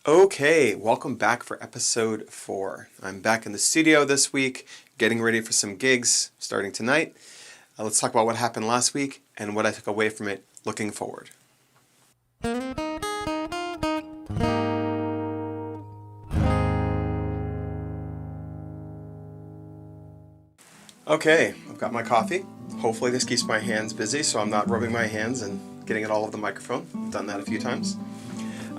Okay, welcome back for episode 4. I'm back in the studio this week, getting ready for some gigs starting tonight. Let's talk about what happened last week and what I took away from it looking forward. Okay, I've got my coffee. Hopefully this keeps my hands busy so I'm not rubbing my hands and getting it all over the microphone. I've done that a few times.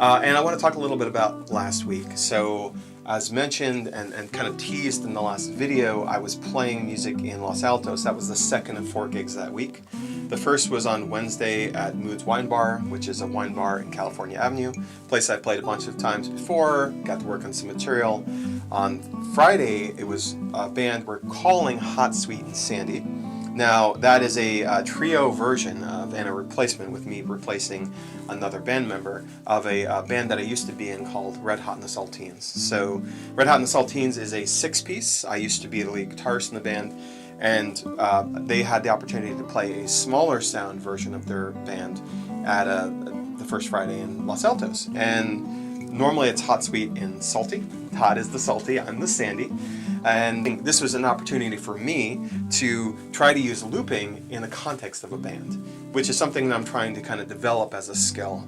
And I want to talk a little bit about last week. So, as mentioned and kind of teased in the last video, I was playing music in Los Altos. That was the second of 4 gigs that week. The first was on Wednesday at Mood's Wine Bar, which is a wine bar in California Avenue, a place I played a bunch of times before, got to work on some material. On Friday, it was a band we're calling Hot, Sweet, and Sandy. Now, that is a trio version of, and a replacement with me replacing another band member of a band that I used to be in called Red Hot and the Saltines. So, Red Hot and the Saltines is a 6-piece. I used to be the lead guitarist in the band, and they had the opportunity to play a smaller sound version of their band at the first Friday in Los Altos. And normally it's Hot, Sweet, and Salty. Hot is the salty, I'm the sandy. And this was an opportunity for me to try to use looping in the context of a band, which is something that I'm trying to kind of develop as a skill.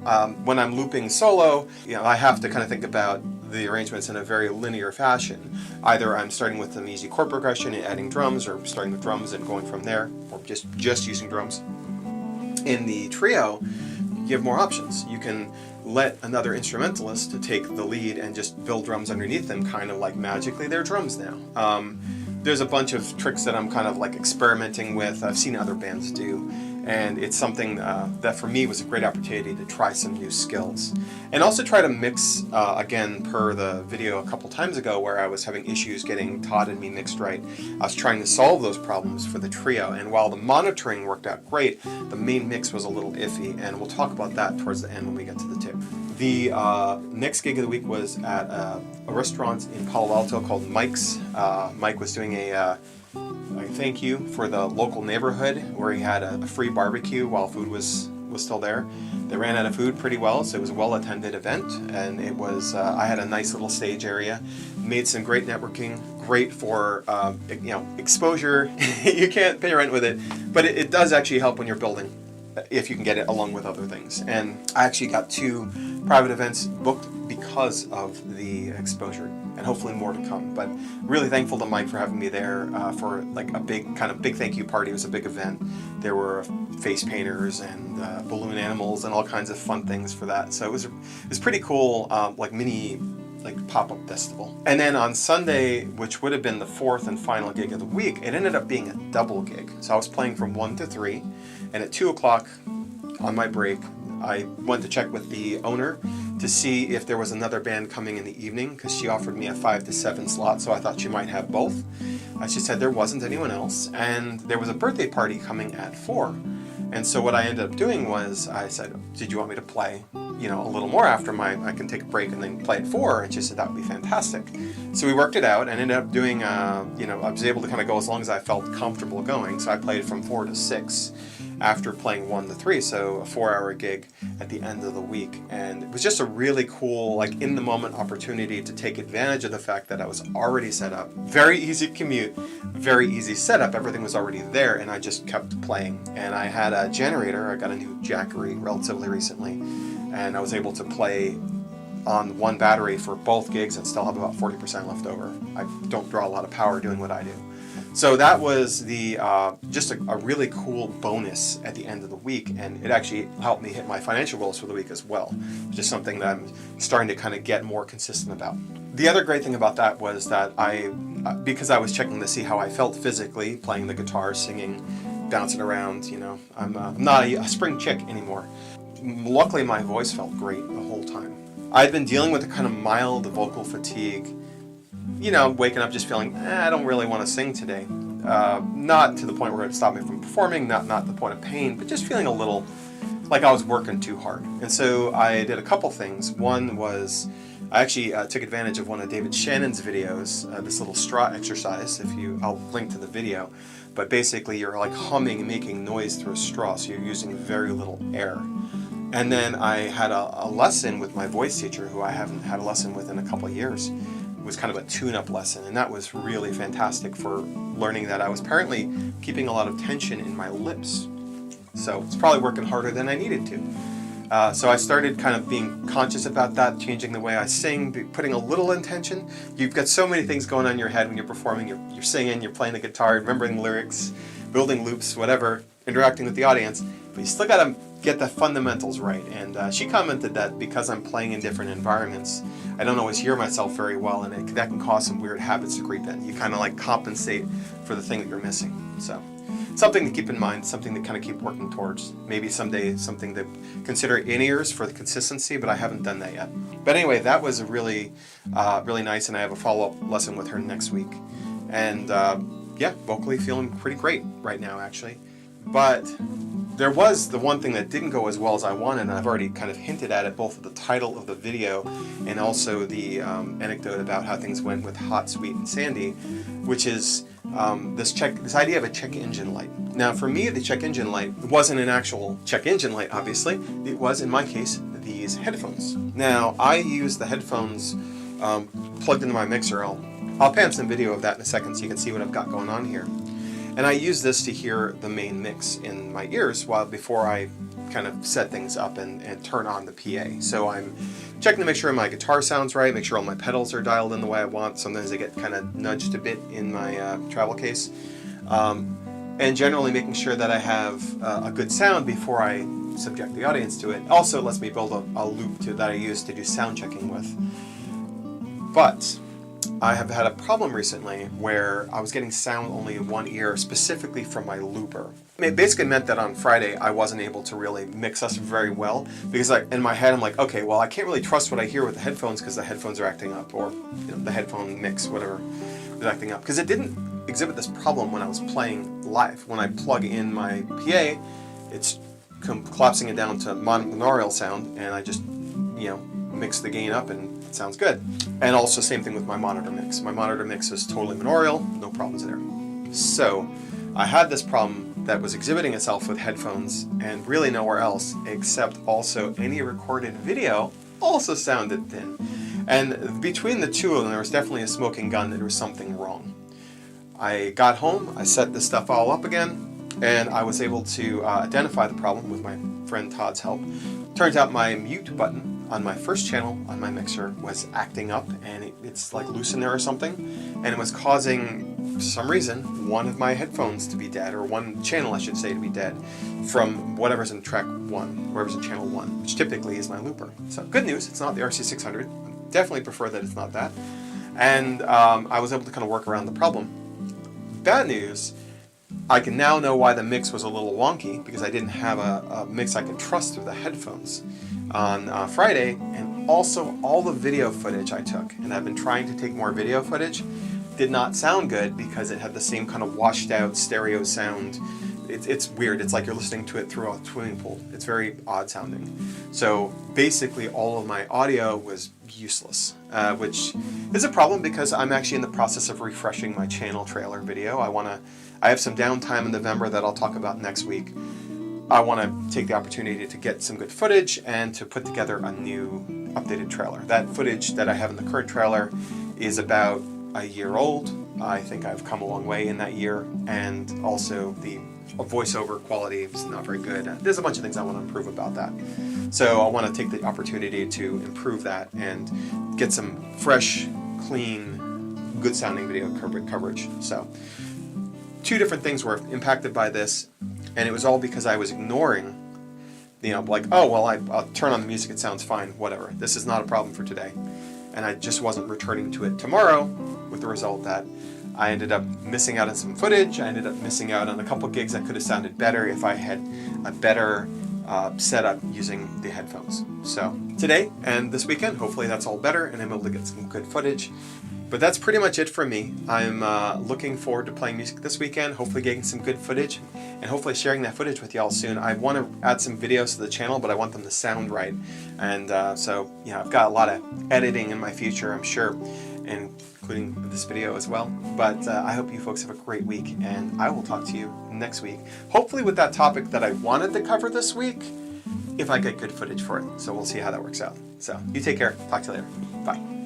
When I'm looping solo, I have to kind of think about the arrangements in a very linear fashion. Either I'm starting with an easy chord progression and adding drums, or starting with drums and going from there, or just using drums. In the trio, you have more options. You can let another instrumentalist to take the lead and just build drums underneath them, kind of like magically they're drums now. There's a bunch of tricks that I'm kind of like experimenting with. I've seen other bands do, and it's something that for me was a great opportunity to try some new skills. And also try to mix, again, per the video a couple times ago where I was having issues getting Todd and me mixed right. I was trying to solve those problems for the trio, and while the monitoring worked out great, the main mix was a little iffy, and we'll talk about that towards the end when we get to the tip. The next gig of the week was at a restaurant in Palo Alto called Mike's. Mike was doing a thank you for the local neighborhood where he had a free barbecue while food was still there. They ran out of food pretty well, so it was a well-attended event, and it was I had a nice little stage area, made some great networking, great for exposure. You can't pay rent with it, but it does actually help when you're building, if you can get it along with other things. And I actually got 2 private events booked because of the exposure, and hopefully more to come. But really thankful to Mike for having me there for like a big thank you party. It was a big event. There were face painters and balloon animals and all kinds of fun things for that. So it was pretty cool, mini pop-up festival. And then on Sunday, which would have been the 4th and final gig of the week, it ended up being a double gig. So I was playing from 1 to 3, and at 2 o'clock on my break, I went to check with the owner to see if there was another band coming in the evening, because she offered me a 5 to 7 slot, so I thought she might have both. She said there wasn't anyone else, and there was a birthday party coming at 4. And so what I ended up doing was I said, did you want me to play, a little more after I can take a break and then play at 4? And she said that would be fantastic. So we worked it out and ended up doing, I was able to kind of go as long as I felt comfortable going. So I played from 4 to 6 after playing 1 to 3, so a 4-hour gig at the end of the week. And it was just a really cool, in-the-moment opportunity to take advantage of the fact that I was already set up. Very easy commute, very easy setup, everything was already there, and I just kept playing. And I had a generator, I got a new Jackery relatively recently, and I was able to play on 1 battery for both gigs and still have about 40% left over. I don't draw a lot of power doing what I do. So that was the just a really cool bonus at the end of the week, and it actually helped me hit my financial goals for the week as well, which is something that I'm starting to kind of get more consistent about. The other great thing about that was that because I was checking to see how I felt physically, playing the guitar, singing, bouncing around, I'm not a spring chick anymore. Luckily, my voice felt great the whole time. I'd been dealing with a kind of mild vocal fatigue, waking up just feeling, I don't really want to sing today. Not to the point where it stopped me from performing, not the point of pain, but just feeling a little like I was working too hard. And so I did a couple things. One was I actually took advantage of one of David Shannon's videos, this little straw exercise. I'll link to the video, but basically you're like humming and making noise through a straw, so you're using very little air. And then I had a lesson with my voice teacher, who I haven't had a lesson with in a couple of years. It was kind of a tune-up lesson, and that was really fantastic for learning that I was apparently keeping a lot of tension in my lips. So it's probably working harder than I needed to. So I started kind of being conscious about that, changing the way I sing, putting a little intention. You've got so many things going on in your head when you're performing. You're singing, you're playing the guitar, remembering lyrics, building loops, whatever, interacting with the audience. But you still got to get the fundamentals right. And she commented that because I'm playing in different environments, I don't always hear myself very well, and that can cause some weird habits to creep in. You kind of like compensate for the thing that you're missing. So something to keep in mind, something to kind of keep working towards. Maybe someday something to consider in-ears for the consistency, but I haven't done that yet. But anyway, that was a really nice, and I have a follow-up lesson with her next week. And yeah, vocally feeling pretty great right now, actually. But there was the one thing that didn't go as well as I wanted, and I've already kind of hinted at it, both at the title of the video and also the anecdote about how things went with Hot, Sweet, and Sandy, which is this idea of a check engine light. Now, for me, the check engine light wasn't an actual check engine light, obviously. It was, in my case, these headphones. Now, I use the headphones plugged into my mixer. I'll pan some video of that in a second so you can see what I've got going on here. And I use this to hear the main mix in my ears before I kind of set things up and turn on the PA. So I'm checking to make sure my guitar sounds right, make sure all my pedals are dialed in the way I want. Sometimes they get kind of nudged a bit in my travel case. And generally making sure that I have a good sound before I subject the audience to it. Also lets me build a loop that I use to do sound checking with. But I have had a problem recently where I was getting sound only in one ear, specifically from my looper. It basically meant that on Friday I wasn't able to really mix us very well, because in my head I'm like, okay, well I can't really trust what I hear with the headphones because the headphones are acting up, or the headphone mix, whatever, is acting up. Because it didn't exhibit this problem when I was playing live. When I plug in my PA, it's collapsing it down to monaural sound, and I just mix the gain up and it sounds good. And also same thing with my monitor mix. My monitor mix is totally monaural, no problems there. So I had this problem that was exhibiting itself with headphones and really nowhere else, except also any recorded video also sounded thin. And between the two of them, there was definitely a smoking gun that there was something wrong. I got home, I set this stuff all up again, and I was able to identify the problem with my friend Todd's help. Turns out my mute button on my first channel on my mixer was acting up, and it's like loose in there or something, and it was causing, for some reason, one of my headphones to be dead, or one channel I should say to be dead, from whatever's in track 1, whatever's in channel 1, which typically is my looper. So good news, it's not the RC600. I definitely prefer that it's not that. And I was able to kind of work around the problem. Bad news, I can now know why the mix was a little wonky, because I didn't have a mix I could trust through the headphones on Friday, and also all the video footage I took, and I've been trying to take more video footage, did not sound good because it had the same kind of washed out stereo sound. It's weird, it's like you're listening to it through a swimming pool. It's very odd sounding. So basically all of my audio was useless, which is a problem because I'm actually in the process of refreshing my channel trailer video. I have some downtime in November that I'll talk about next week. I want to take the opportunity to get some good footage and to put together a new updated trailer. That footage that I have in the current trailer is about a year old. I think I've come a long way in that year, and also the voiceover quality is not very good. There's a bunch of things I want to improve about that. So I want to take the opportunity to improve that and get some fresh, clean, good sounding video coverage. So 2 different things were impacted by this, and it was all because I was ignoring, like, oh, well, I'll turn on the music, it sounds fine, whatever. This is not a problem for today. And I just wasn't returning to it tomorrow, with the result that I ended up missing out on some footage. I ended up missing out on a couple gigs that could have sounded better if I had a better setup using the headphones. So today and this weekend, hopefully that's all better and I'm able to get some good footage. But that's pretty much it for me. I'm looking forward to playing music this weekend, hopefully getting some good footage, and hopefully sharing that footage with y'all soon. I want to add some videos to the channel, but I want them to sound right. And so, I've got a lot of editing in my future, I'm sure, including this video as well. But I hope you folks have a great week, and I will talk to you next week. Hopefully with that topic that I wanted to cover this week if I get good footage for it. So we'll see how that works out. So you take care. Talk to you later. Bye.